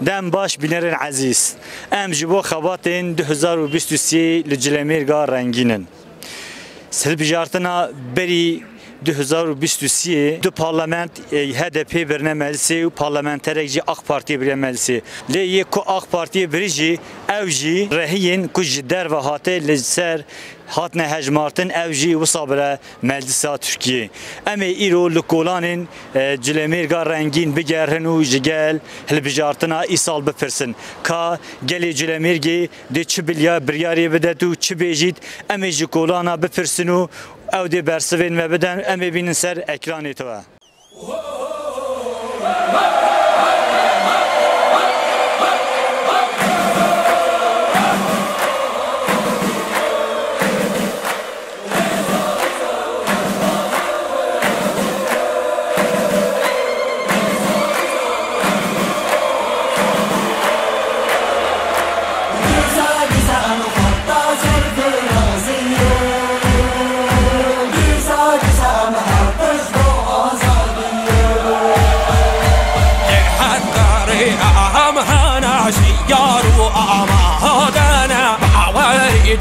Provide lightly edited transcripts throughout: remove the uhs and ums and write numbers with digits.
دم باش بینرن عزیز ام جبو خباتین 2023 لجلمرگا رنگینن سر بجارتنا بری 2023 دو پارلمان HDP برنامه‌سی و پارلمانترکی AK Parti برنامه‌سی لیه کو AK Parti بریجی اوجی رهین کج در و هاته لسر هاتنه هجمارتن اوجی و صابره مجلس ترکیه اما ایرو لکولانین جلمرگا رنگین بگرهن و جگل هل بجارتنا ایسال بپرسن که گلی جلمرگی دی چه بریاری بده تو چه بیجید اما جکولانا بپرسن و او دی برسوین و بدن اما بینن سر اکرانی تو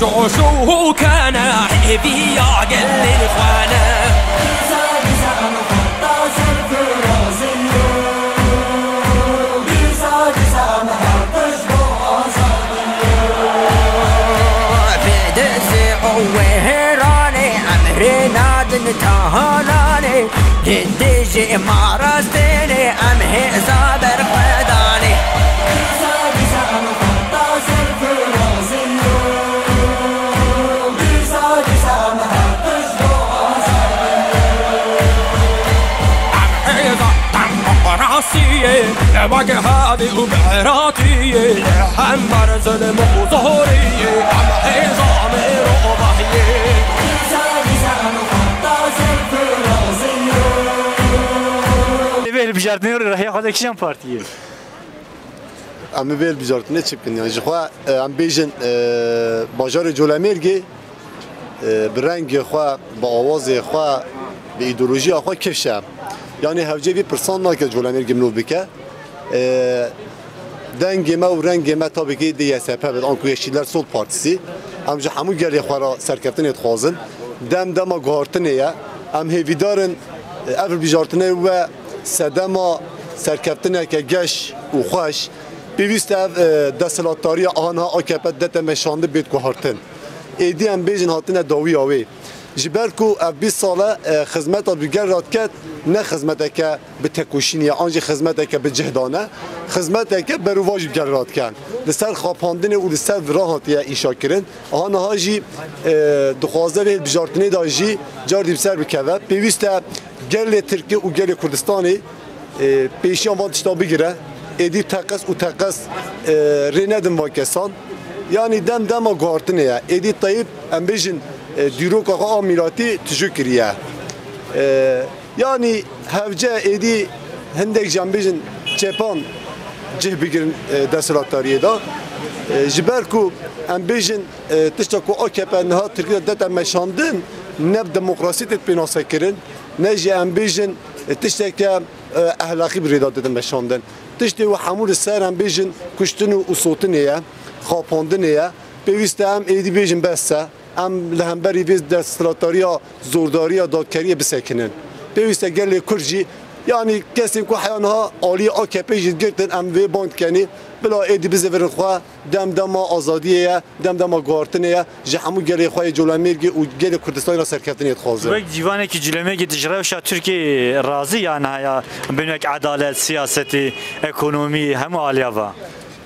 جوشو كان حبي يا قل الخانة وهراني أمرنا دنتهاناني هديجي مارستيني أمهي صابر قداني لباك هذه وبعراتي حمر ظلم وظهوري عم عظامي رضاحي بيل بجارتني راح ياخذ اكشن بارتي ام بيل بجارتني تشكن يعني جخوا ام بيجن باجار جولاميرغي برنگ خوا با آواز خوا به ایدئولوژی خوا کفشم یعنی هفته بی پرسان نکرد جولامرگ منو بکه دنگ ما و رنگ ما تا بگی دیگه سپاه آنکو یشیلر سول پارتیسی همجا همون گلی خورا سرکفتن اتخوازن دم گارتنه یا هم هیویدارن اول بیجارتنه و سدما سرکفتنه که گش و خوش بیویست دستلاتاری آنها آکپت دت مشانده بید گهارتن ایدی هم بیجن هاتنه داوی آوی جبرکو 20 ساله خدمت بیگر راد کرد نه خدمتی که به تکوشینی آنجا خدمتی که به جهدانه خدمتی که به رواج بیگر راد کرد لسر خواپاندن و لسر راحتی ایشا کردن آنها جی دخوازه به بجارتنی داشی جاردی بسر بکوه پیوسته گل ترکیه و گل کردستانی پیشی آن وانتشتا بگیره ایدی تقص و تقص ریندن واکسان یعنی دم گارتنه ایدی طیب ام بیجن دیروک آقا میراتی تشکریه یعنی هفته ایدی هندک جنبیجن چپان جه بگیرن دستلاتاریه دا جبرکو ام بیجن تشتاکو آکپا نها ترکیه دتا مشاندن نب دموکراسی تت بیناسه کرن نجی ام بیجن تشتاکه اهلاقی بریداد دتا مشاندن تشتی و حمول سر ام بیجن کشتن و صوتنیه خواپاندنیه پیوسته هم ایدی بیجن بسته ام لهمبری ویز دستلاتاریا زورداریا دادکاری بسکنن پیوسته گل کرجی یعنی کسی که حیانها عالی آکپی جد گرتن ام وی باند کنی بلا ایدی بزورن خواه دم آزادیه دم گارتنیه جهمو گل خواه جولامرگی و گل کردستان را سرکفتنی اتخوازه وقت دیوانه که جولامرگی تجربه شد ترکیه راضی یعنی یا بینک عدالت سیاستی اکونومی همه عالیه و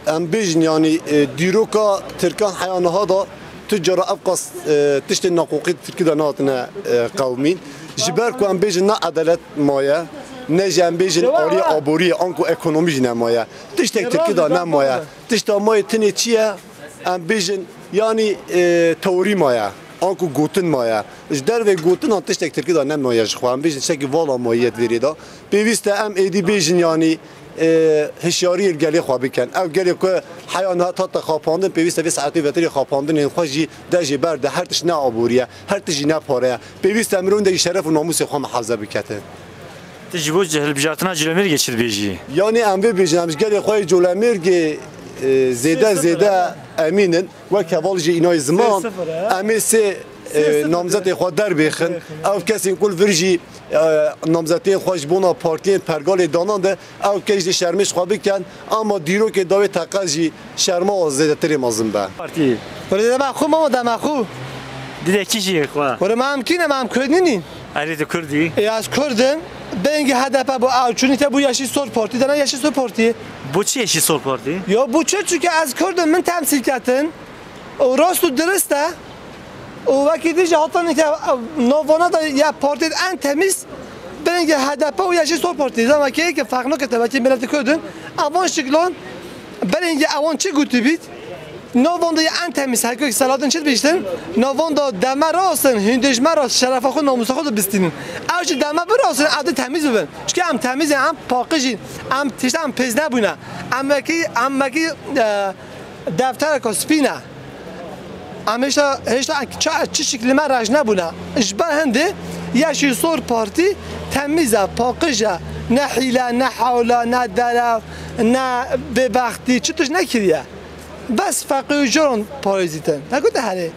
ام بیجن یعنی دیروکا ترکان حیانها دا تجارة أبقص تشتي النقوقي تركيدا ناتنا قومين جبركو أم بيجن نا عدالت مايا نجي أم بيجن آلية عبورية أنكو إقونومي جنا مايا تشتي تركيدا نا مايا تشتا مايا تني تشيا أم بيجن يعني توري مايا أنكو قوتن مايا جدار في قوتن أن تشتي تركيدا نا مايا جخوا أم بيجن شكي والا مايا تريدا بيويستا أم إيدي بيجن يعني هشیاری گلی خوابی کن او گلی که حیانات تا خواپاندن پیوسته وی ساعتی وتری خواپاندن این خوشی دژی برده هر تش نه عبوریه هر تش نه پاره پیوسته امرون دی شرف و ناموس خو محافظه بکته تجيبوا هالبجارتنا جلمير geçir بيجي yani em vê bêjin em ji gelê xwe Colemêrgê zêde emînin wek heval jî înayê ziman em ê sê namzetê xwe derbêxin ev kesên kul vir jî namzetiyên xwe ji bona partiyên pergalê danan de ew kes jî şermêj xwe bikin ama dîrokê dawê teqe jî şerma zêdetirê mezin be. Parti ولی دم خو ما دم خو دیده کی جیه خوا ولی ما هم کینه ما هم کردنی علی کردی ای از کردن بنگ هدف با آوچونی تا بو یاشی سول پارتی دارن یاشی سول پارتی bu چی eşi sol parti یا بو چه چون که از کردن من تمثیل کردن و راست و درسته و وکی دیجه حتی که نوانا دا یا پارتی ان تمیز بنگ هدف و یاشی سول پارتی زمان که فرق نکرده وکی ملت کردن اوان شکلان بنگ اوان چه گوتی بید نواندا ان تمیز هر کی سلاتن چت بیشتن نواندا دمه راستن هندش راست شرف خود ناموس خود بستینن اوج دمه براستن عادت تمیز ببن چون هم تمیز هم پاکیجین هم تیشت هم پز نبونه اما کی دفتر کسپینا همیشه چه شکلی من راج نبونه اشبه هنده یاشی سور پارتی تمیزه پاکیجه نه حیله نه حوله نه دلف نه ببختی چطورش نکریه بس فقیر جران پارازیتن نگو دهره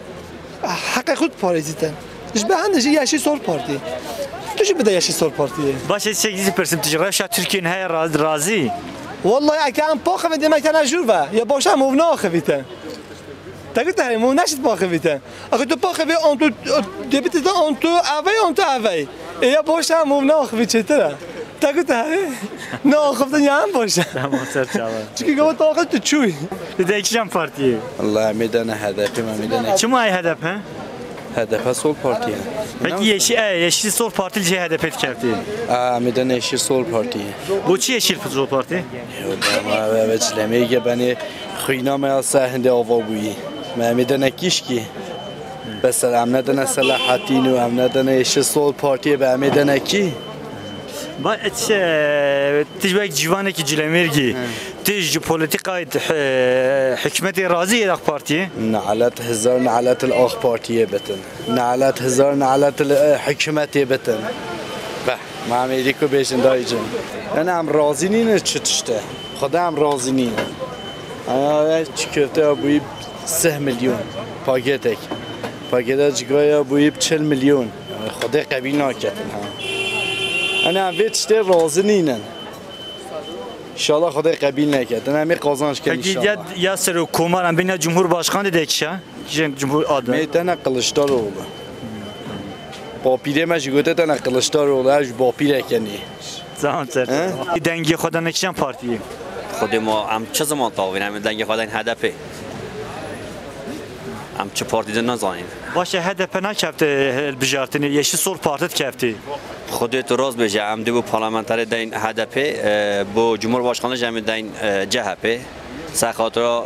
حق خود پارازیتن اش به هندش یاشی سول پارتی تو چه بده یاشی سول پارتیه باشه 8% تجربه شا ترکیه های راضی والله اگه ام پاخه میده مکتن جور و یا باشه مونا خفیتن تگو دهره مونا نشد پاخه میتن اگه تو پاخه بی اون تو دبیت تو اون تو اوی یا باشه مونا خفیت چطوره تگو دهره نه خفتن یا هم باشه tamam serçava çünkü gavut ağır tu çuy دیده کی جام parti والله میدانه هدفی ما میدانه چما ای هدف ها هدف سول پارتیه peki yeşil sol parti ce hedef kerdi میدانه شی سول پارتیه bu çi yeşil sol parti ما وچلمی که بنی خوینا ما سهنده آوا بویی ما میدانه کیش کی بس ام ندانه صلاحاتین و ام ندانه شی سول پارتیه به میدانه کی با تجویک جوانه کی جلمرگی تج politikayı hükümeti razı yak parti نعلت هزار نعلت الاخ پارتیه بتن نعلت هزار نعلت الحکومتی بتن به ما امریکا بیشن دایجن یعنی هم راضی نینه چتشته خدا هم راضی نینه چکفته بوی 3 میلیون پاکت جگای بوی 40 میلیون خدا قبیل ناکتن ها انا هم ویچته راضی نینن انشالله خدا قبیل نکردن همه قازانش کنن انشالله یا سر حکومت هم بین جمهور başkanı dedikçe جمهور adı میتونه قلشداروğlu با پیره مش گوته تنه قلشداروğlu هر با پیره کنی زمان سر دنگی خدا نکشن پارتی خود ما هم چه زمان تاوینم دنگ خدا این هدفه هم چه پارتی دن نزانیم باشه هدف نکفته بجارتنی yeşil sol parti کفتی خودت راست بشه هم دو پارلمانتری دین هدفه با جمهور باشخانه جمعی دین جهپه سخاطر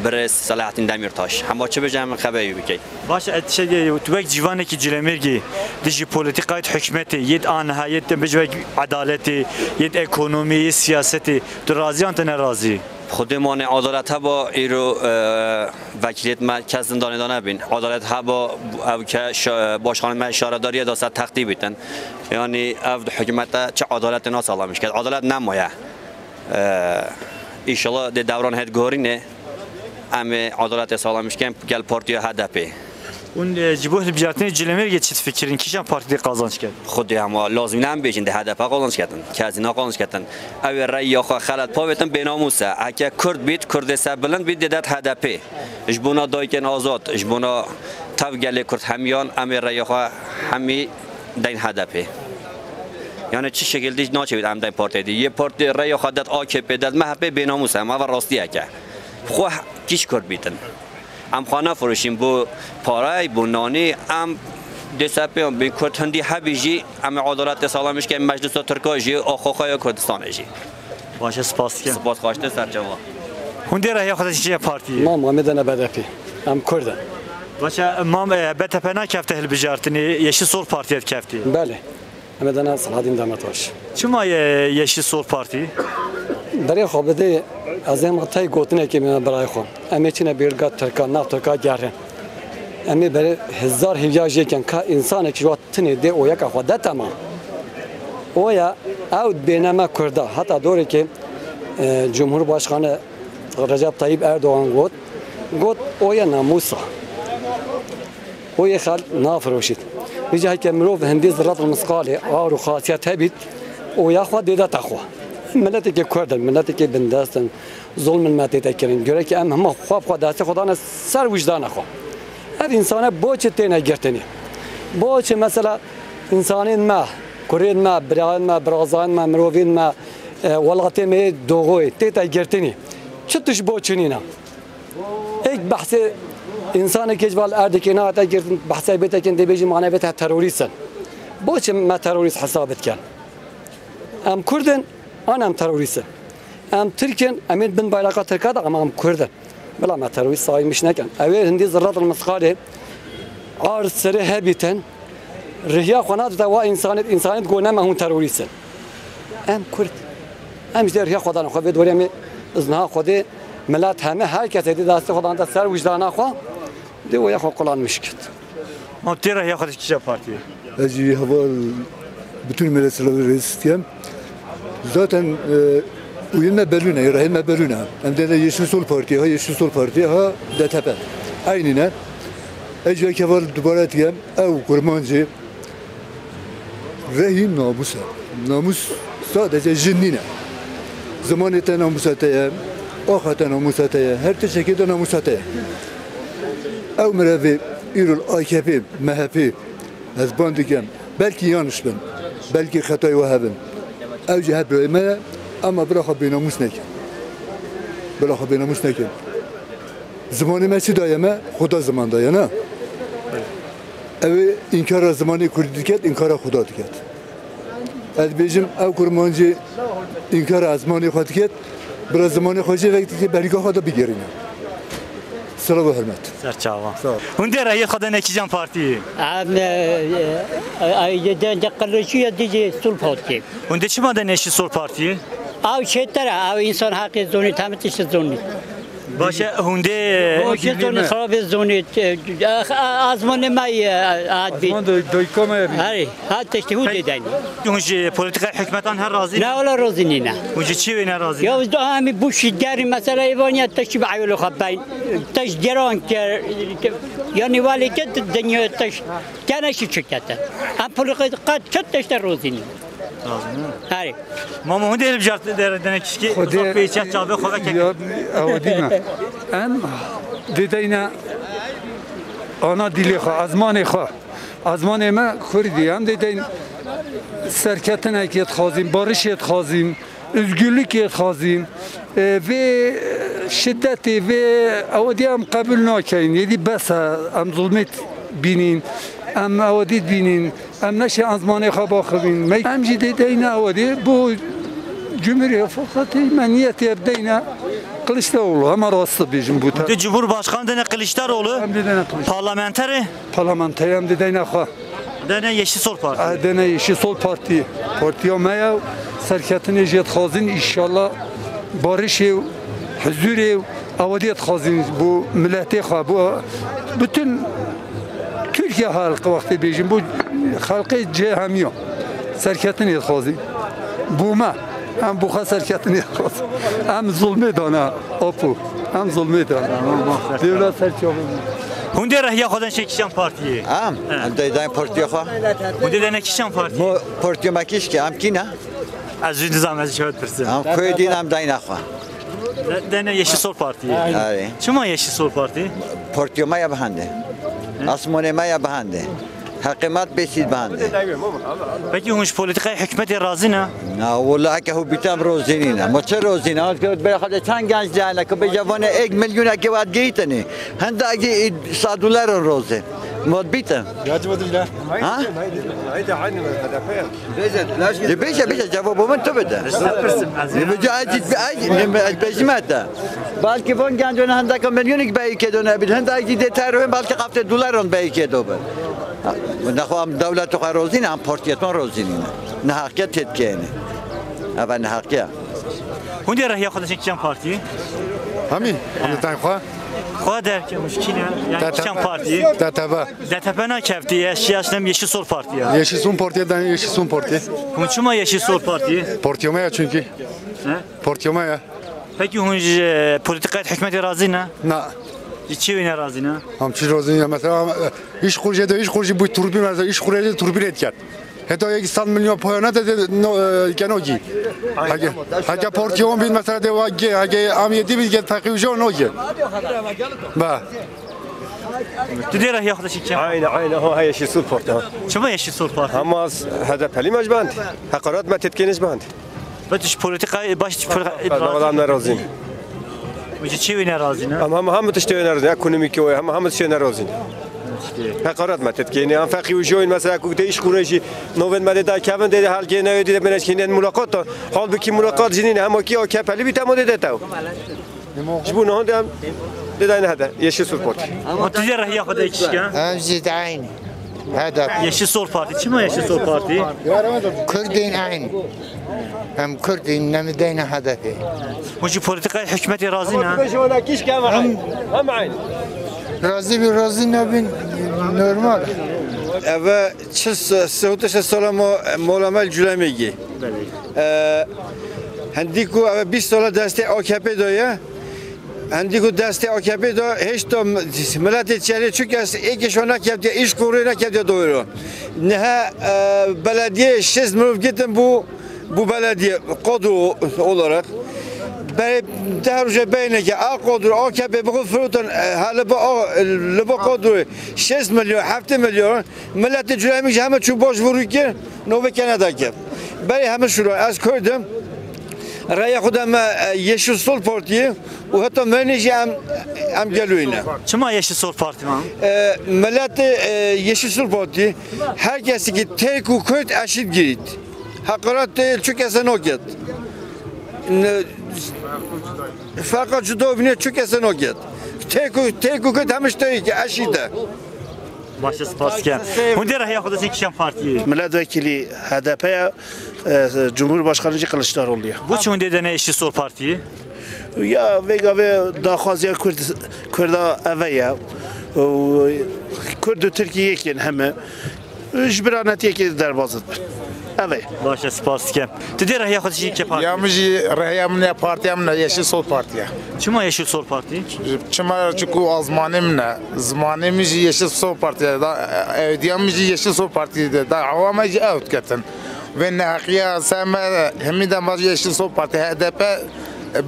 برس صلاحتین دمیرتاش هم چه بجام خبری بکی باشه چه تو یک جوانی که جلمرگی دیجی پلیتیکای حکومتی ید آنها ید بجوی عدالتی ید اکونومی سیاستی تو راضی انت ناراضی خودمان عدالت ها با ایرو وکیلیت مرکز زندان بین عدالت ها با او که باشخانه اشاره داری داست تختی بیتن یعنی او حکومت چه عدالت ناسالمش کرد عدالت نمایه ایشالا ده دوران هد گورینه اما عدالت سالمش کن گل پارتی هدفه اون جبهه بجارتنی جلمرگی چیت فکرین کیشان پارتی قازانش کرد خودی هم لازم نم بیشین ده هدف قازانش کردن که از اینا قازانش کردن اول رأی آخر خلط پا بیتن بیناموسه اگه کرد بیت کرد سبلند بیت دادت هدفه اجبونا دایکن آزاد اجبونا توگل کرد همیان اما رأی آخر همی دین هدفه یعنی چه شکل دیش ناچه بید دین پارتی دی یه پارتی رأی آخر داد آکپ داد محبه بیناموسه هم اول راستیه که خو کیش کرد بیتن ام خانه فروشیم بو پارای بو نانی ام دسپه ام بین کردی حبیجی ام عدالت سالمش که مجلس ترکیه آخوخای کردستانشی باشه سپاس که سپاس خواسته سرجوا هندی راه خودش چه پارتی ما محمد انا بدفی ام کرد باشه ما بتپنا کفته هل بجارتنی yeşil sol partiye kفتی بله محمد انا صلاحالدین دامتاش چما yeşil sol parti برای خوابده از این مقطعی گوتنه که من برای خون امی چینه بیرگاه ترکا نه ترکا گره امی برای هزار هیجاجی کن که انسان که جوات تنی ده او یک خواده تمام اویا او بینما کرده حتی دوری که جمهور باشخانه رجب طیب اردوغان گفت اویا ناموسا اویا خال نافروشید بیجا که مروف هندی زرات المسقاله آرو خاصیت هبید اویا خوا دیده تخوا ملتی که کردن ملتی که بندستن ظلم الماتی تکرین گره که هم خواب خوا دستی خدانه سر وجدان خوا هر انسانه باچه تینه گرتنی باچه مثلا انسانین ما کرین ما برایان ما برازان ما مروفین ما ولغتی ما دوغوی تیتا گرتنی چطوش باچنی نه ایک بحث انسانی که جوال اردکی نه تا گرتن بحثی بیت کن دی بیجی معنی بیت تروریستن باچه ما تروریست حسابت کن ام کردن آن هم تروریستن ام ترکن امید بن bayrağı ترکاد اما ام کردن بلا ما تروریست سایمش نکن اول هندی زرات المسقاله عارض سره هبیتن رهیا خونات تا وا انسانیت گونه ما هون تروریستن ام کرد ام جدر رهیا خدا نخوا به دوری ازنها خودی ملت همه هر کسی دی دست خدا انت سر وجدان خوا دی و یا قلان مشکت ما تی رهیا خودش کجا پارتی اجی هوا bütün meseleleri isteyen zaten uyuma belüne rahime belüne hem de Yeşil Sol Parti ha Yeşil Sol Parti ha DTP aynine ecve keval dubara diyem ev kurmancı rehin namus sadece jinnine zamaneten namusateye ahate namusateye her şekilde namusateye ev merevi İrul AKP MHP hezban diyem belki yanlış ben belki hatayı vahabım ev cihad röymeye ama bırakıp bir namus nekin bırakıp bir namus nekin zamanı mescid ayeme Xuda zaman dayana evi inkara zamanı kurdiket inkara Xuda diket elbejim ev kurmancı inkara zamanı Xudiket biraz zamanı Xudiket vekti belgahı da bigerine selam ve hürmet serçava hunde rehya خدا نکیجان پارتی ایده دقیقی دیگه سول پارتی hunde چی ماده نشی سول پارتی او چطوره او انسان حق زونی تامتش زونی باشه hunde باشه زونی خراب زونی آزمان مای عادی doykama هری ها تشتهو دیدن hunde politika hükümetten her razı نه ولا روزی نه hunde چی وینه razı یا از همی بوشی داری مثلا ایوانیت تشتی به عیول خبین تش گران کر یعنی ولی که دنیا تش کنشی چکته هم politika çat تشت روزی نه هری ما hunde el bjart derden kişki uzak bir içe çabe xoda kek اودیمه ام دیدینا آنا دیلی خوا ازمان ما کردی هم دیدین سرکتن اکیت خوازیم بارشیت خوازیم özgürlük خوازیم و شدت و اودی هم قبول ناکین یعنی بس ام ظلمت بینین ام اودی بینین ام نشه ازمان خوا باخبین ام جی دیدین اودی بو Cumhuriyet fakat meniyet yaptığına Kılıçdaroğlu ama rastlı bizim bu de Cumhurbaşkanı dene Kılıçdaroğlu parlamenteri hem de dene ha dene Yeşil Sol Parti dene Yeşil Sol Parti partiya maya serketini jet khazin inşallah barış ev huzur ev avadiyet khazin bu milleti ha bu bütün Türkiye halkı vakti bizim bu halkı cehamiyo serketini khazin buma هم بخا سرکتنی خواست هم ظلمه دانه آپو هم ظلمه دانه دولت سرچابه hunde rehya خدا نکیجان پارتی هم دیدن پارتی خوا hunde de نکیجان پارتی پارتی مکیش که هم کی نه از جد زمان شود پرسیم هم کویدین هم دین خوا dene Yeşil Sol Parti آره چما Yeşil Sol Parti پارتی ما یا بهنده آسمان ما یا بهنده حکومت بسید بهنده peki hunde politika hükümeti razı ne نه والله که هو بیتم روزینی نه ما چه روزینه ها که به خاطر چند گنج جهله که به جوان 1 میلیون که باید گیتنی هنده اگه $100 روزه مود بیتم ها بیشه جواب من تو بده بجمعته بلکه بون گنجون هنده که میلیونی که به که دونه بید هنده اگه دیتر رویم بلکه $7 به که دو بید نخواهم دولت تو روزینه هم پارتیتون روزینه نه حقیقت تدکینه اول نه حقیقت hunde rehya خدا نکیجان پارتی همین تنخواه خواهد درک مشکلی یعنی چند پارتی؟ DTP nakefti yaşlam Yeşil Sol Parti ya. Yeşil Sol Parti'den Yeşil Sol Parti. Konuşma Yeşil Sol Parti. Partiyoma ya çünkü. He? Partiyoma ya. Peki hunc politikayet hükümeti razı ne? Na. İçi öne razı ne? Hamçı razı ya mesela iş kurcu bu turbi mesela iş kurcu turbi etken. Hatta 100 milyon payına da kenogi. Hage partiyoma bin mesela de hage amiyeti bir get takıcı nogi. Ba. Tüdera yaklaşık kim? Aynen ha Yeşil Sol Parti. Çama Yeşil Sol Parti. Ama HDP'li mecband. Hakaret ma tetkeniz band. Baş politikayı Adamlar razı. İçi öne razı ne? Ama هم تشتغل ekonomik o هم تشتغل razı. Hakaret ma tetkeni. An faqi و join mesela kukte iş kurajı noven mede da kevin dedi halge ne dedi ben eskiden mülakat halbuki mülakat zinin ama ki o kepeli bir tamam dedi tav. Bu ne oldu? Dedi hada Yeşil Sol Parti. Tüdera yaklaşık ikişken. أمزد عين هذا Yeşil Sol Parti. Çama Yeşil Sol Parti. كردين عين هم كردين نمدين هدفي Hunc politikayet hükümeti razı ne? هم عين. رازي برازي نبين نورمال Eve sıhhatı salama molamel cülemegi. Hendiku eve 20 sala deste AKP doya. Hendiku deste AKP do hiç de millet içeri çünkü ilk şuna yaptı iş kuruyla yaptı doğru. Neha belediye 6 milyon gittim bu belediye kodu olarak. Ben derece beyne ki kodu AKP bu fırtın hala bu kodu 6 milyon 7 milyon millet cülemiş hemen şu boş vuruyor ki Nova Kanada'daki. Ben hemen şuraya az koydum. Raya kudam Yeşil Sol Parti'yi ve hatta menajı am geliyor. Çama Yeşil Sol Parti mi? Millet Yeşil Sol Parti herkesi ki tek hukuk eşit girit. Hakaret değil çünkü sen o git. Fakat juda bine çünkü sen o git. Tek hukuk hemiş değil ki eşit. Başa spasken. Hundera yaklaşık ikişken partiyi. Milletvekili HDP'ye Cumhurbaşkanı Kılıçdaroğlu ya. Bu çun dedene Yeşil Sol Partiyi. Ya vega ve daxwaziya Kurda eve ya. Kurdu Türkiye eken heme. Jbiranet yeki derbazıt. Evet. Başa spasken. Tüdera yaklaşık iki parti. Yamıcı rehiyamne partiyamne Yeşil Sol Partiya. Çama Yeşil Sol Parti? Çama çünkü azmanimne. Zmanimci Yeşil Sol Partiya da evdiyamıcı Yeşil Sol Partiya da avamacı evt ketin. Ve nahiya sema hemiden bazı Yeşil Sol Parti HDP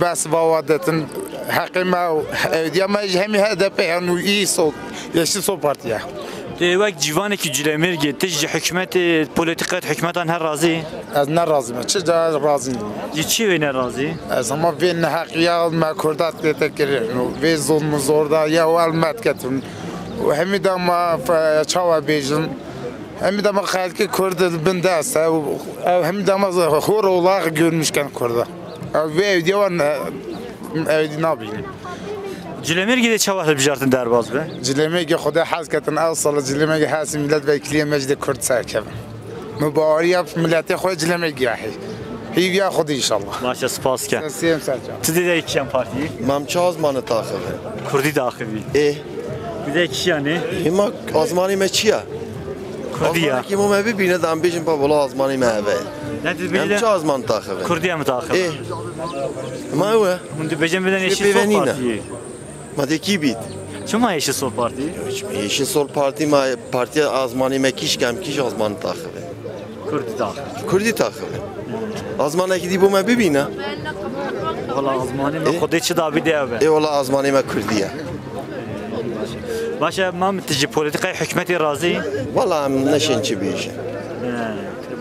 bas vavadetin hakime evdiyamıcı hemi HDP yani iyi sol Yeşil Sol Partiya. Devek civanı ki cülemir gitti. Hükümet politikayet hükümetten her razı. Az ne razıyım. Çi da razıyım. Çi ve ne razı? Az ama ve nahiya ma kurdat tekirir. Ve zulmü zorda ya almat getirin. Ve hemiden ma çava bejin. Hem de ma halkı Kurd bindase hem de ma hor olarak görmüşken Kurda. Ve evde var evde ne yapayım? Cilemir gide çavahlı bir jartın derbaz be. Cilemir Xuda hazketin asıl cilemir hasim milletvekili meclis Kurd sakın. Mübarek milleti Xuda cilemir giyahi. Hiv ya Xuda inşallah. Başa spasken. Siyem Selcan. Tüde de ikişken partiyi. Mamçı azmanı takıbı. Kurdi dahili. Bir de ikişi yani. Hima azmanı meçiya. Kurdi ya. Azmanı ki mu mebi bine dam bejin pa bola azmanı mehve. Ne dedi bildi? Mamçı azman takıbı. Kurdiye mi dahili? Ma huwa? Hundi bejin beden Yeşil Sol Partiyi. Ma de ki bit? Çama Yeşil Sol Partiyi? Yeşil Sol Parti ma partiya azmanı mekiş kiş azmanı takıbı. Kurdi dahili. Kurdi takıbı. Azmanı ki di bu mebi bine. Valla azmanı mı? Kudiçi da bir de be. Valla azmanı me Kurdiye. Başa mamtici politikayı hükümeti razı. Valla neşençi bir iş.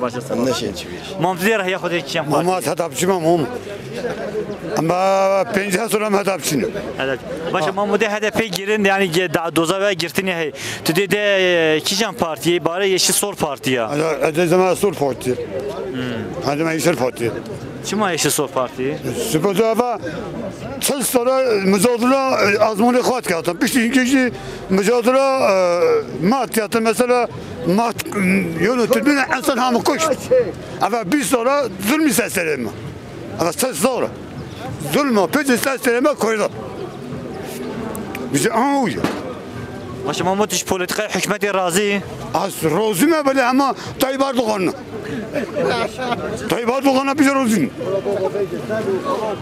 Başa sağ. Neşençi bir iş. Mamtiler ya Xuda ikişken parti. Mama hatapçımam oğlum. Ama 5 sonra hatapçın. Evet. Başa mamude HDP girin yani doza ve girtini hey. Tüde de ikişken partiyi bari Yeşil Sol Parti ya. Hadi zaman Sol Parti. Hadi zaman Yeşil Parti. Çima Yeşil Sol Parti? Süper çıl sonra mücadele azmanı xat kağıtım. Pişti ikinci mücadele mat kağıtı mesela mat yönetimi insan hamı koş. Ama bir sonra zulmü seslerimi. Ama ses sonra zulmü peki seslerimi koydum. bize uya. باشه ما توش پلیتیکای حکومتی راضی از راضی ما بله اما Tayyip Erdoğan'la. Tayyip Erdoğan'la bize razıyım.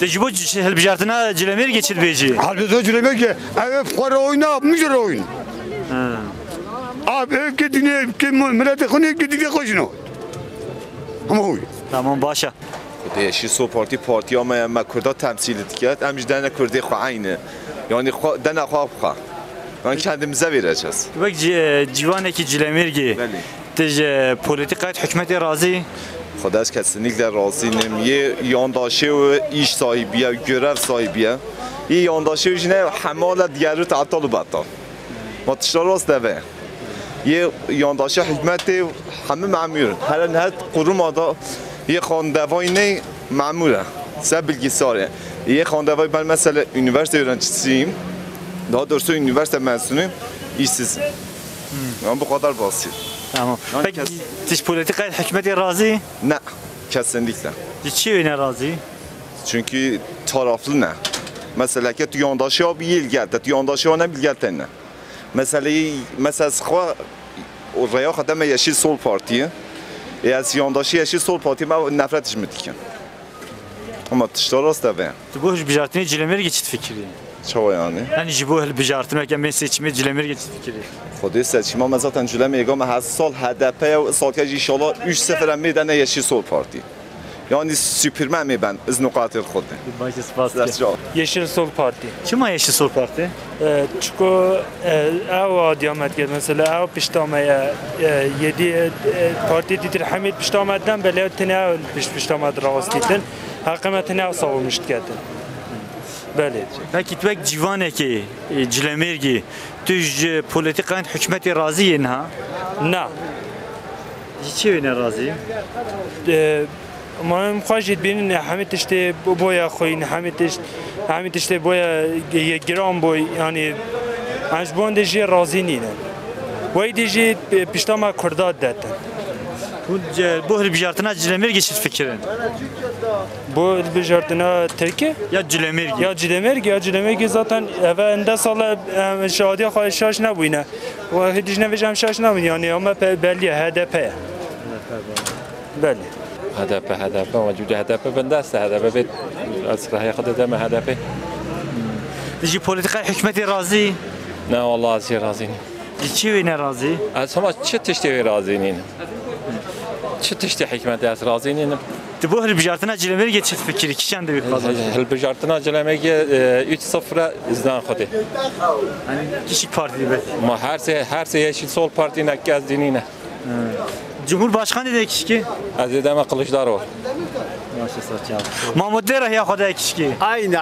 تجيبو هالبجارتنا جلمير geçir beji Halbuki Cilemer ki ev fukara oyna mücadele oyun. Abi ev kedine millete konu kedine koşun. Ama huy. Tamam başa. Yeşil Sol Parti ama Kürt'e temsil ediyor. Amciden Kürt'e aynı. Yani dana xwa. Ben kendimize vereceğiz. Bak civaneki cilemirgi. Tej politikayet hükümeti razı. Xdaş kesinlikle razıyım. Ye yandaşı ve iş sahibiye, görev sahibiye. Ye yandaşı jine hamala diğeri ta'tal batal. Matışlar rast deve. Ye yandaşı hükümeti hamı mamur. Her nihayet kurumada ye xandavayne mamura. Sen bilgisayar. Ye xandavay ben mesela üniversite öğrencisiyim. Daha doğrusu üniversite mezunuyum, işsizim. Yani bu kadar basit. Tamam. Peki, siz politikayet hükümeti razı? Ne, kesinlikle. Niçin öyle razı? Çünkü taraflı ne? Mesela ki yandaşı abi yıl geldi, yandaşı ona bil geldi ne? Mesela sıkwa oraya kadar Yeşil Sol Parti'yi, az yandaşı Yeşil Sol Parti'yi ben nefret etmedim. Ama tışlarız da ben. Bu hücbijartını cilemir geçit fikri. Çava yani. Yani jibo hücbijartını ben seçimi cilemir geçit fikri. خودی seçim ama zaten cülem egam her sal HDP سالکه inşallah 3-0 میدن Yeşil Sol Parti. Yani süpürme mi ben iz nukatil خود. Başka spastik. Yeşil Sol Parti. Çima Yeşil Sol Parti? Çünkü ev diyamet geldi mesela ev piştamaya 7 parti didir Hamid piştamadan bile tane piştamadı rastidin. Hakikaten ev savunmuştu geldi. Bəli. Peki tüvek civaneki cilemirgi tüj politikayet hükümeti razı yen ha? Ne? Hiç öyle razı? ما مخواجید بینن همه تشته بویا خوین همه تشته بویا گرام بوی یعنی انجبون دیجی رازی نینن وای دیجی پشتما کرداد دادن Bu hücbijartına cilemir geçit fikrin. Bu hücbijartına Türkiye? Ya cilemirgi. Ya cilemirgi zaten evinde sala şadiye xahiş şaş nebuyne. Ve hiç nevecem şaş nebuyne yani ama belli HDP. Belli. HDP موجود HDP بندست HDP بيت أسرح ياخذ دم HDP. Dici politika hükümeti razı. Ne والله أزي razıyım. Dici ne razı? Ama çı tişte razıyım. Çı tişte hükümeti az razıyım. Bu hücbijartına cilemir geçit fikri kişen de bir fazla. Hücbijartına cilemegi 3-0 izdan xudi. Yani kişik parti be. Ma her şey Yeşil Sol Parti'ne gezdiğine. Cumhurbaşkanı da kişki. Azizeme Kılıçdaroğlu. Maşallah. Mahmut Dereh ya kadar kişki. Aynı.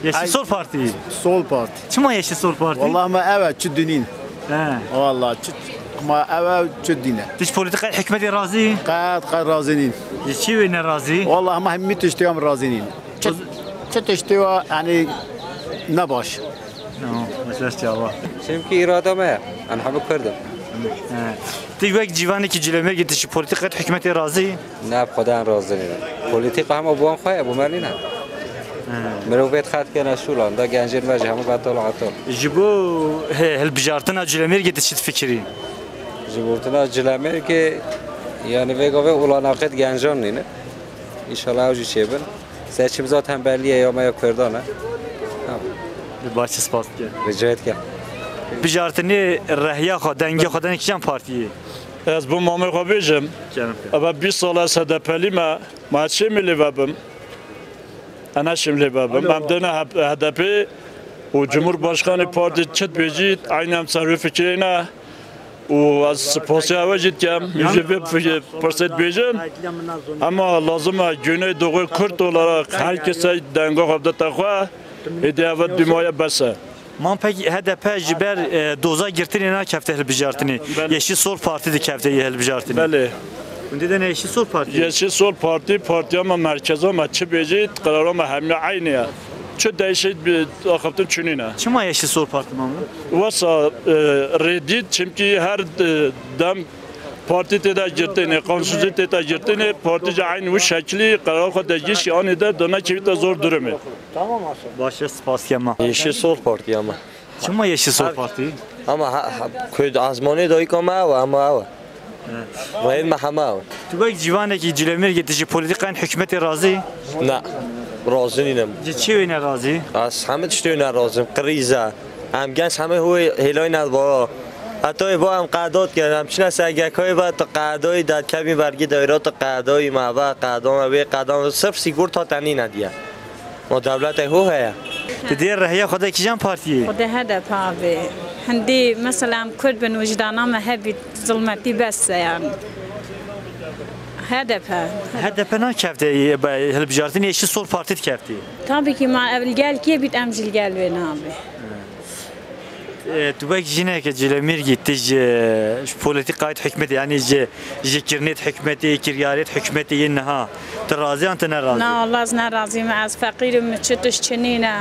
Yeşil Sol Parti. Sol Parti. Çima Yeşil Sol Parti? Vallahi ama evet çüddinin. He. Vallahi ama evet çüddine. Diş politika hükümeti razı. Qad razıyım. Diçi ne razı? Vallahi ama hem tiştiyam razıyım. Tiştiwa yani ne baş. Maşallah. Çünkü irademe ben habuk kırdım. Tivek civanı ki cilemir gitişi politika hükümeti razı. Ne خودم razı değilim. Politika ama bu an khoya bu merlina. مروفيت خات كنا شولان دا جنجر ماجي هم بطل عطل جبو هالبجارتنا جلمير جتشت فكري جبورتنا جلمير كي يعني بيقوي ولا ناقد جنجان نينه إن شاء الله وجي شيبن سأشيب ذات هم باليه يا ما يكفردانه باش سپاس كي رجعت كي بجارتني الرهية خدنجي خدن كيان بارتي از bu mamur kabijim ama bir sala HDP'li ma şimdi babam ana şimdi babam amdana HDP o Cumhurbaşkanı Parti çet bejit aynı sarf fikrine o az spasiya vecid kem yüzde perset bejim ama lazım Güneydoğu Kürt olarak herkese denge kabda takva hediye dünyaya basa. Man pek HDP jiber doza girtini na kefte helbijartini. Yeşil Sol Parti de kefte helbijartini. Bəli. Bunda da ne Yeşil Sol Parti? Yeşil Sol Parti ama merkez ama çi bejit karar ama hem aynı ya. Çi değişik bir akıbtın çününe. Çima Yeşil Sol Parti mamı? Vasa redit çünkü her dem پارتی تدا جرتنه قانونی تدا جرتنه پارتی جاین و شکلی قرار خود دجیش آن ده دونه چی تا زور درمه باشه سپاس کما Yeşil Sol Parti ama. چما yeşil sol parti Ama köy azmanı da ikama ama. Ve mahama. تو بک جوانه کی جلمیر گتیجی پولیتیکان حکومت راضی Ne. Razı değilim. چی وینه راضی Az همه تشتوی نرازم. قریزه. هم گنج همه هوی هلای ندبا. حتی با هم قعدات کردم. چنین سگکای با تا قعدای در کمی برگی دایرات قعدای معبا قعدام صرف سیگور تا تنی ندیه. ما دولت هو هیا. تدیر رهیه خدا کی جان پارتی خدا هدف هاوی هندی مثلا کرد بن وجدانم هبی ظلمتی بس يعني هدف نه کفته هل بجارتین yeşil sol parti kefti tabii ki ma evvel gel ki bit amcil gel ve abi تو بک جنه که جلمیر گیتی پولیتیکایت حکمتی یعنی جکرنیت حکمتی کریاریت حکمتی نه ترازی انت نرازی نه والله از نرازیم از فقیرم چتش چنینه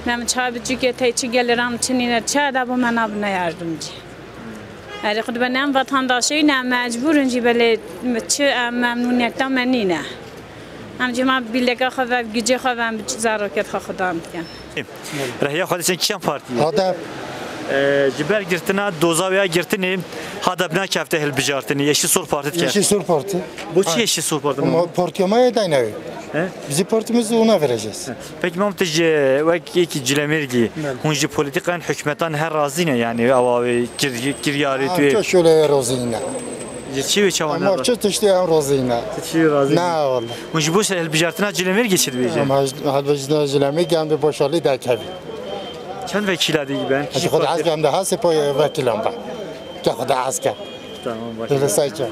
من چابجی که تیچی گلرام چنینه چه ادب من اب نیاردمجی هر خود بنام vatandaşı ne mecburunci böyle çı memnuniyetten menine هم جمع بیلگا خواه گیجه خواه هم زاروکت خواه خودم کن رهیه خودشون کیم پارتی؟ هدف جبر گرتنا دوزاویا گرتنی هدف نه کفته هل بجارتنی yeşil sol parti kefti Yeşil Sol Parti. Bu çi yeşil sol parti Ama partimaya dayanağı. Bizi partimizi ona vereceğiz. Peki mamtej vek ki cilemirgi hunji politikan hükümetan her razine yani avavi kiryari tu Çok şöyle razıyına. Çi ve çavana Ama çok işte razıyına. Çi razı. Ne vallahi. Hunji bu hel bjartına cilemir geçirdi bece. Ama halbajna cilemir geldi boşalı da kevi. Çend vekiladi ben. Hadi خود از گم ده هست پای وکیلم با. که خود از کم. Tamam baş. Dilsayca.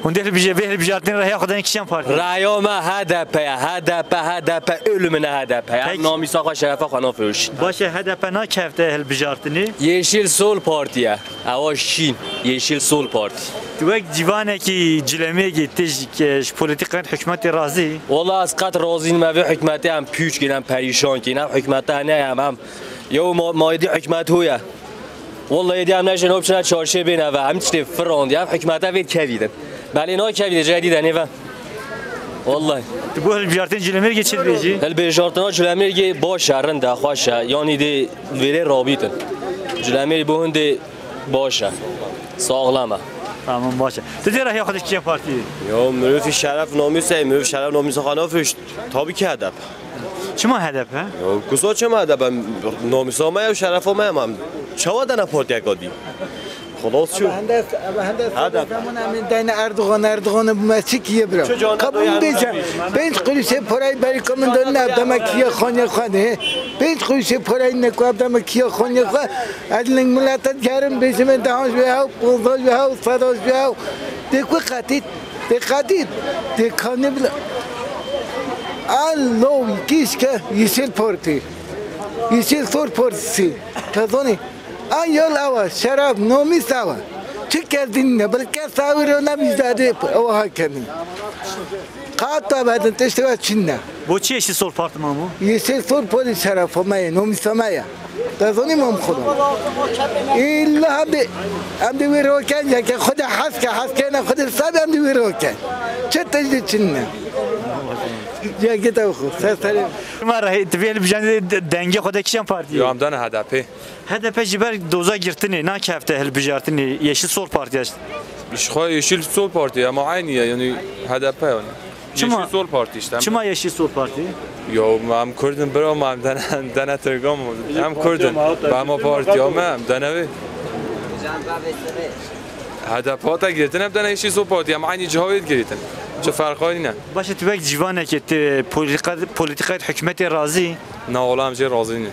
Hunde hel bjartına rahiye khodan kişan parti. Rayoma HDP ölümüne HDP. Namisa şerefe xana froş. Başı HDP na kefte hel bjartını. Yeşil Sol Partiye. Ava Şin. Yeşil Sol Parti. Vek civane ki cilemiye gitti ki politikan hükümeti razı. Valla az kat razıyım ve hükümeti hem püç gelen perişan ki ne hükümeti ne hem yo maidi hükümet huya. Valla yediyem neşen opşuna çarşı bine ve hem çift frand ya hükümete ve keviden. Beli ne kevide cediden eve. Vallahi. Bu hel bjartın cilemiye geçirdi. Hel bjartına cilemiye ki baş şerrin de xoşa yani de veli rabitin. Cilemiye bu hunde başa. Sağlama. Tamam باشه. تدیر راه خودش چیه پارتی؟ یا مروفی شرف نامیسه مروف شرف نامیسه خنافش تابی که هدف. چما هدفه؟ یا کسا چما هدف نامیسه ما و شرف ما هم چوا دنا پارتی اگادی. خلاص شو. هدف من همین دین اردوغان بمسی کیه برام. قبول بیشم. بینش قلیشه پرای بری کمن دن نبدم کیه خانه خانه. بینش قلیشه پرای نکوابدم کیه خانه خانه. از لنگ ملاتت کردم بیشم دهانش بیاو، پوزش بیاو، صداش بیاو. دیکو قطید، دیکانه بلا. آلو کیش که yeşil parti. yeşil Sol Partisi. Kazanı. Ayol ava, şarap, nomis ava. Çıkardın ne, belki savuruna bizleri o hakemin. Katta badın teşteva Çin'ne. Bu çi yeşil sol parti mi bu? yeşil Sol Parti şarap olmaya, nomis olmaya. Kazanı mı khudum? İlla hamdi viroken ya ki khuda haske ne khuda sabi hamdi viroken. Çetecdi Çin'ne. Ya git oku. Seslerim. Ma rahi tbiyel bijane denge khoda kişan parti. Yo amdan HDP. HDP jiber doza girtini na kefte hel bijartini yeşil sol parti yaş. İşte Yeşil Sol Parti ama aynı yani HDP yani. Yeşil Sol Parti işte. Çima yeşil sol parti? Yo mam Kurdun bro mam dana Türk'üm. Hem Kurdun. Bama parti ama dana HDP ta girdin hem dana Yeşil Sol Parti ama aynı cevabet girdin. چه فرقایی نه باشه تو یک جوانه که پولیتیکای حکومت راضی نه والله هم چه راضی نه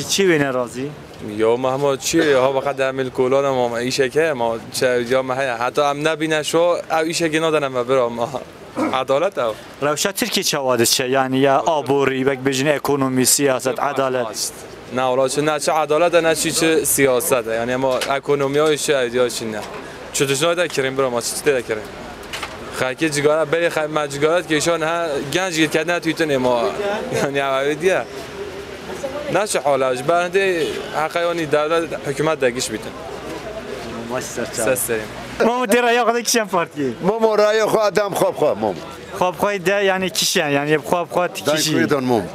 چی بینه راضی یا ما چی ها وقت عمل کولان ما ایشه که ما چه جا ما حتی هم نبینه شو او ایشه که ندارم برام ما عدالت او روشا ترکیه چه واده چه یعنی یا آبوری بک بجن اکونومی سیاست عدالت نه والله چه عدالت نه چه سیاست یعنی ما اکونومی های چه چی نه چطور شده کریم برام چطور کریم خاکی جگارت بری مجگارت که ایشان ها گنج گیر کردن تویتن ما یعنی عوضیه نشه حالاش برنده حقیقی دولت حکومت دگیش بیتن ماشي سرچه مامو دی رای خود کیشن پارتی مامو رای خود آدم خواب خواب مامو خواب خواهی ده یعنی کیشن یعنی خواب خواهد کیشی کردن مامو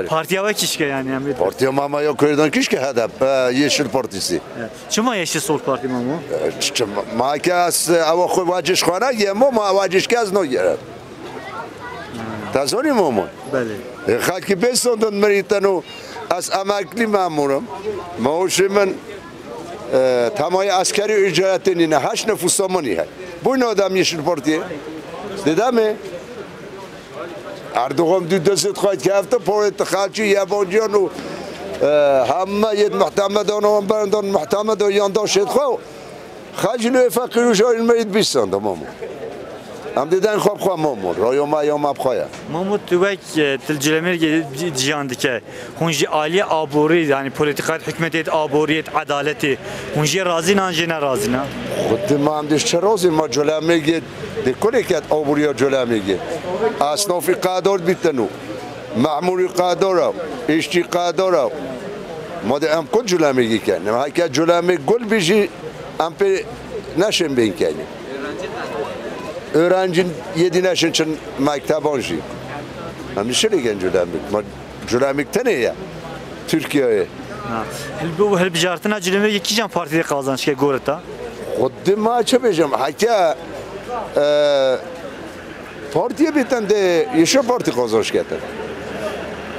پارتی ها کیشکه یعنی پارتی ماما یا کردن کیشکه هدف yeşil partisi چما yeşil sol parti مامو ما که از اوا خود واجش خانه یه ماما واجش که از نو گرد تازونی مامو بله خاکی بسندن مریتنو از امکلی مامورم ماوش من تمای عسکری اجارتی نه 8 نفوس سامانی هست بوین آدم yeşil partiye دیدمه اردوغان دو دست خواهد که هفته پایت خالچی یابانجیان و همه ید محتمدان و برندان محتمد و یاندان شد خواه خالجلو فقیر و شاید مرید بیستند مامو هم دیدن خواب خواه مامو رایو ما یا مبخواه مامو توک تلجلمیر جیاندی که هنجی عالی آبوری یعنی پولیتیکات حکمتیت آبوریت عدالتی هنجی رازی نانجی نرازی نه خود ما هم دیش چه رازی ما جلمیر دیکونه که آبوریا جلمیر اصنافی قادر بیتنو معمولی قادر اشتی قادر ما ده ام کل جلمیر کنیم هایی جلمیر گل بیشی ام پی نشن بین کنیم öğrencin 7 yaş için mektebancı. Hem şöyle gen Cülemik. Ma Cülemik'te ne ya? Türkiye'ye. Bu hel bijartına Cülemik iki can partide kazanç ki goreta. Xuddi ma çebeceğim. Hatta partiye biten de Yeşil Parti kazanç getir.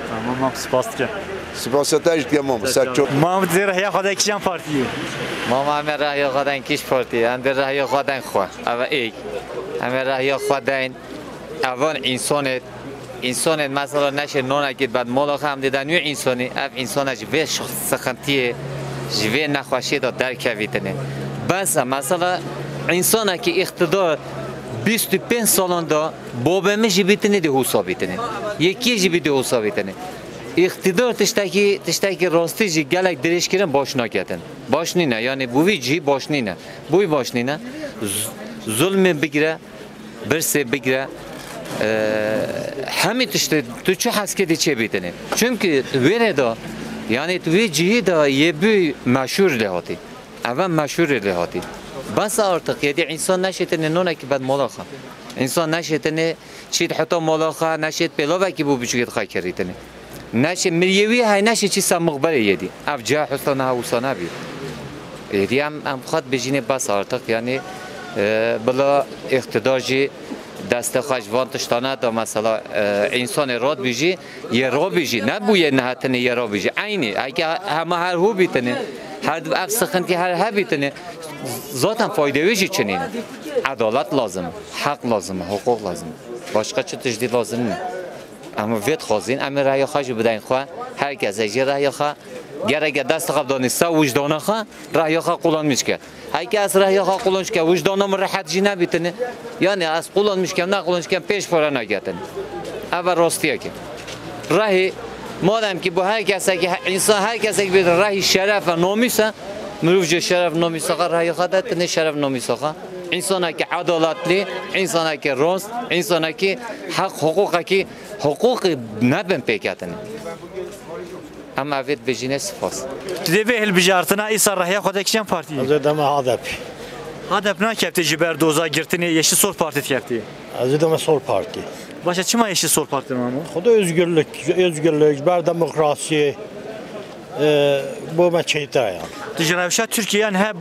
Tamam, spastke. Spasataj diyemem. Serço. Mahmut Zira ya kadar iki can partiyi. ما همه راه خودن کیش پارتی اند راه خودن خوا اول ایک همه راه خودن اول انسان مثلا نشه نون اگه بعد مالا هم دیدن یه انسانی اف انسان جوی سخنتیه جوی نخواشی دا درک ویتنه بس مثلا انسان که اقتدار 25 سالنده بابمه جبیتنه ده حسابیتنه یکی جبیده حسابیتنه اقتدار تشتکی راستی جی گلک درش کردن باش نکردن باش نینه یعنی بوی جی باش نینه بوی باش نینه ظلم بگیره برسه بگیره همه تو چه حس کردی چه بیتنه چونکه ویره دا یعنی توی جی دا یه بوی مشهور لحاتی اول مشهور لحاتی بس artık یعنی انسان نشیتنه نونه که بعد ملاخه انسان نشیتنه چید حتی ملاخه نشید پلاوه که بو بچگید خواهی کردیتنه نشه ملیوی های نشه چی سمقبره یدی اف جا حسنا حوسانه بی یدی هم خود بجینه بس artık یعنی بلا اقتدار جی دست خواهشوان تشتانه دا مثلا انسان راد بیجی یه را بیجی نه بوی نهتنه یه را بیجی عینی اگه همه هر هو بیتنه هر اف سخن که هر ها بیتنه ذاتن فایده ویجی چنینه عدالت لازم حق لازم حقوق لازم başka چه تجدید لازم نه اما وید خوازین اما رای خواهش بدین خواه هر کس ایجی رای خواه گره دست خواب دانسته وجدانه خواه رای خواه قلان میشکه هر کس رای خواه قلانش که وجدانه راحت جی نبیتنه یعنی از قلان میشکم نه قلانش که پیش پاره نگیتنه اول راستیه که رای مادم که با هر کسی که انسان هر کسی که به رای شرف و نامیسه مروف جو شرف نامیسه رای خواه دتنه شرف نامیسه انسان که عدالتلی انسان که راست انسان که حق حقوق که حقوق نبن پیکاتنه اما اوید بجینه سپاس دیوی هل بجارتنا ایسا رهیا خود اکشن پارتی از دم هدف هدف نه کفته جبر دوزا گرتنی yeşil sol parti کفتی از دم sol parti başa çima yeşil sol parti mı خود özgürlük بر demokrasi bu meçheyte yani تجربه Türkiye yani hep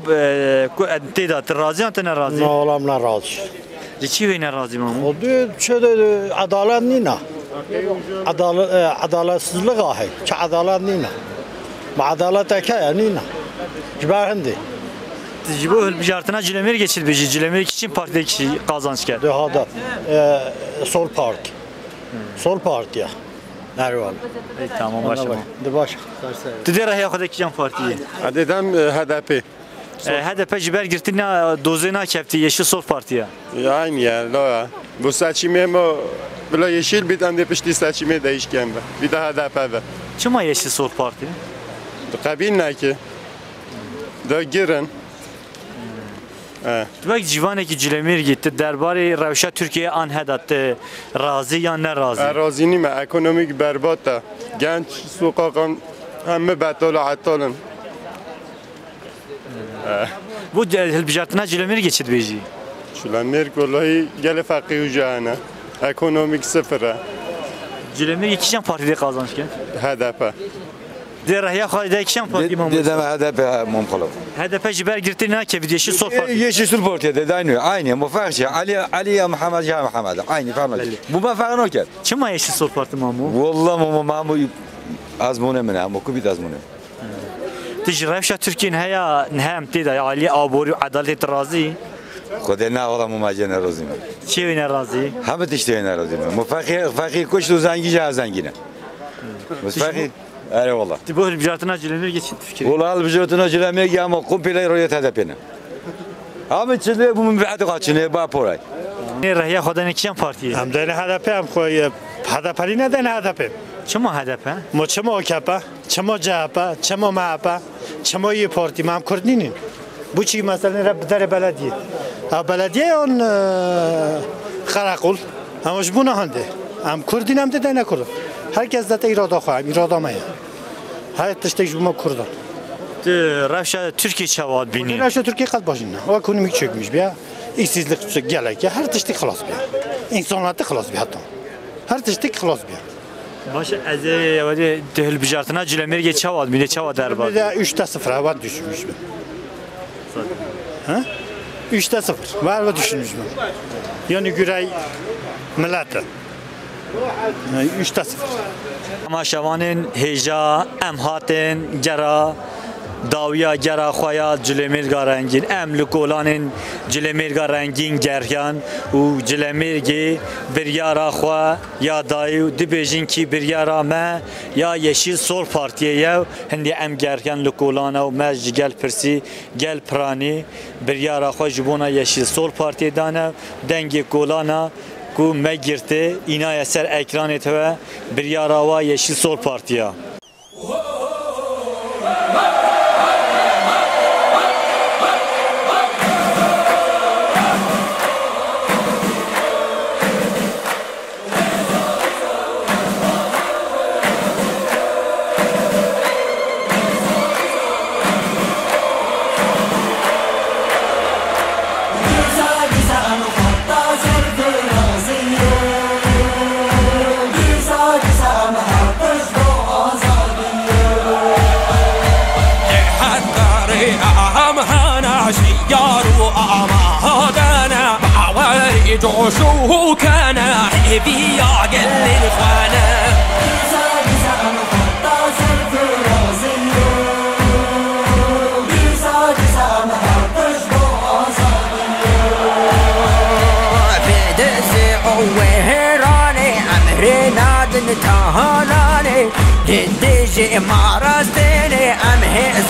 تعداد razı ya ne razı ne olam ne razı Çi ve ne razı mı o diyor şöyle adalet nina adaletsizlik ahi ki adalet nina ma adalet eke nina ciberhindi Bu hılbijartına Cilemir geçil beji Cilemir için partide kişi kazanç geldi. Dehada Sol Parti ya. Nervan. Tamam başım. De baş. Tüder ya kadar kim partiyi? Adedem HDP. HDP ciber girtine dozena kefti Yeşil Sol Partiye. Yani ya la. Bu seçimi ama bila yeşil bir tane pişti seçimi değişken be. Bir de HDP be. Çima Yeşil Sol Parti? Kabil ne ki? Da girin. Demek civaneki Cilemir gitti. Derbari Revşa Türkiye an hedattı. Razı ya ne razı? Razı nime. Ekonomik berbatta. Genç sokakın hemme betala hatalın. Bu hilbijartına cilemir geçit beji. Cilemir vallahi gele fakir ucana. Ekonomik sıfıra. Cilemir ikişen partide kazançken. HDP. Derya Halide ikişen parti imamı. Dedem HDP mumkalı. HDP ciber girdi ne ki Yeşil Sol Parti. Yeşil Sol Parti dedi aynı mufakşe Ali ya Muhammed ya Muhammed aynı falan. Bu ma fark noker. Çima Yeşil Sol Parti mamu? Vallahi mamu azmune min am kubit azmune. تجربة تركيا هيا نهم تدا علي أبوري عدالة رازي خدنا والله مماجنا رازي شو وين رازي؟ هم تشتينا رازي مفاخي كوش تو زنجي جا زنجينا بس فاخي أره والله تبغى البجارتنا جلمير geçit fikri والله البجارتنا جلمير يا ما قم بلا رؤية هذا بينا هم تشلي من بعد قاتشنا باporay ne rahya خدنا كيان بارتي هم دهن HDP هم خوي HDP نه دهن HDP چما HDP ما چما AKP چما CHP چما MHP چما یه پارتی ما هم کرد نینیم bu چی مثلا در belediye belediye on خرقول همش بونه هنده هم کردین هم ده نه کرد herkes zaten irada خواهم irada maya her tiştek bu Kürdan Rafşa Türkiye çavad bini Rafşa Türkiye kat başına o ekonomik çökmüş bir işsizlik gelek ya her tiştek خلاص bir insanlıkta خلاص bir hatta her tiştek خلاص bir Baş eze vade dehil bijartına cilemir geç çavad bini çavad derba 3'te 0 hava düşmüş mü? Ha? 3'te 0 var düşmüş mü? Yani Güray millete 3'te 0 Ama şavanın heja emhatin gera Dawiya gera xoya cilemirga rengin em likolanın cilemirga rengin geryan u cilemirgi bir yara xwa ya dayı dibejin ki bir yara me ya Yeşil Sol Partiye hindi em geryan likolana u mez gel persi gel prani bir yara xwa jibona Yeşil Sol Partiye dana dengi kolana ku me girte ina eser ekran etve bir yara wa Yeşil Sol Partiye جوشوه كان حبي يعقل الخانة وهراني أمرنا دنتهاناني ددجي مارستيني أمهي